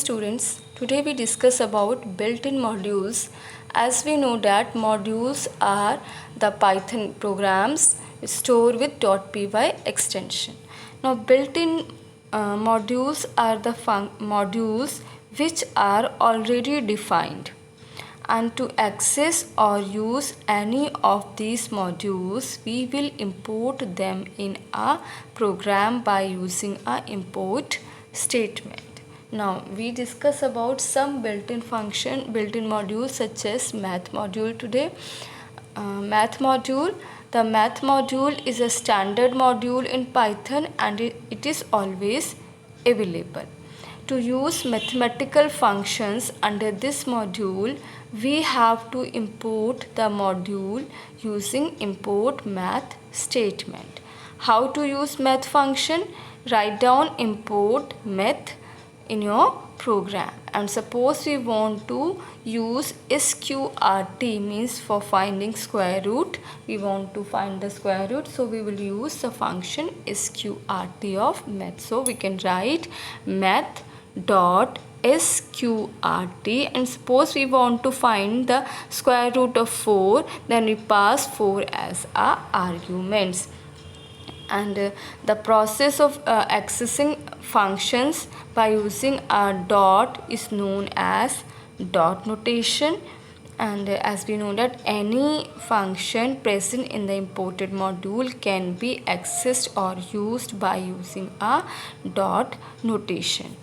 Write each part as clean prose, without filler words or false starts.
students, today we discuss about built-in modules. As we know that modules are the Python programs stored with .py extension. Now built-in modules are the modules which are already defined, and to access or use any of these modules we will import them in a program by using a import statement. Now we discuss about some built-in modules such as math module today. The math module is a standard module in Python and it is always available. To use mathematical functions under this module, we have to import the module using import math statement. How to use math function? Write down import math in your program, and suppose we want to use sqrt, means for finding square root. We want to find the square root, so we will use the function sqrt of math. So we can write math dot sqrt, and suppose we want to find the square root of 4, then we pass 4 as our arguments. And the process of accessing functions by using a dot is known as dot notation. And as we know that any function present in the imported module can be accessed or used by using a dot notation.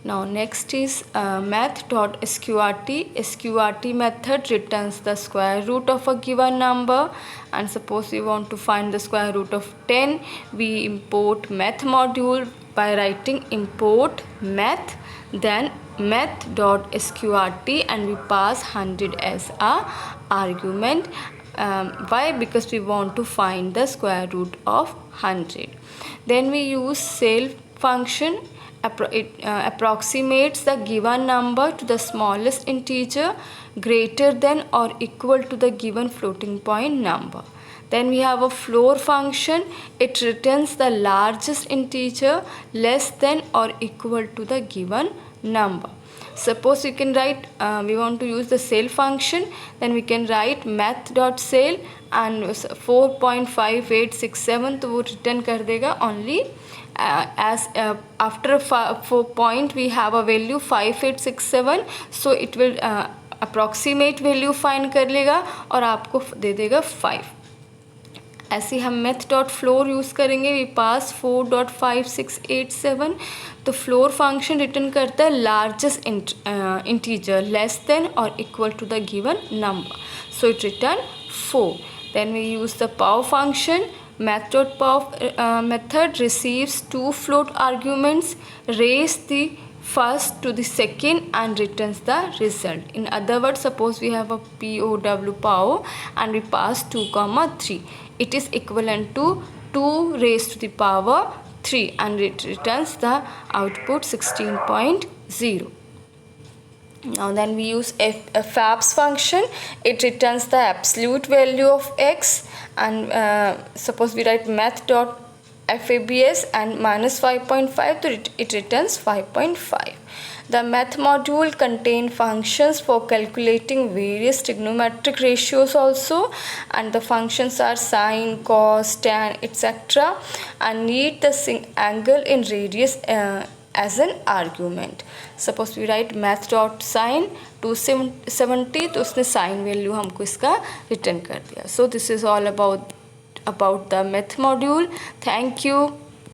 Now next is math.sqrt. sqrt method returns the square root of a given number, and suppose we want to find the square root of 10, we import math module by writing import math, then math.sqrt, and we pass 100 as a argument. Why? Because we want to find the square root of 100. Then we use self function. It approximates the given number to the smallest integer greater than or equal to the given floating point number. Then we have a floor function. It returns the largest integer less than or equal to the given number. Suppose you can write, we want to use the cell function, then we can write math.cell and 4.5867, तो वो return कर देगा only as after 4 point we have a value 5867, so it will approximate value find कर लेगा और आपको दे देगा 5. ऐसे हम मेथ डॉट फ्लोर यूज़ करेंगे, वी पास 4.5687, तो फ्लोर फंक्शन रिटर्न करता है लार्जेस्ट इंटीजर लेस देन और equal to the given number, so it return 4. Then we use the pow function. math.pow method receives 2 float arguments, raise the first to the second and returns the result. In other words, suppose we have a pow and we pass 2, 3. It is equivalent to 2 raised to the power 3 and it returns the output 16.0. Now then we use fabs function. It returns the absolute value of x, and suppose we write math.fabs and minus 5.5, so it returns 5.5. The math module contains functions for calculating various trigonometric ratios also, and the functions are sine, cos, tan, etc., and need the angle in radius as an argument. Suppose we write math.sine 270, तो उसने sine value हमको इसका return कर दिया. So this is all about the math module. Thank you.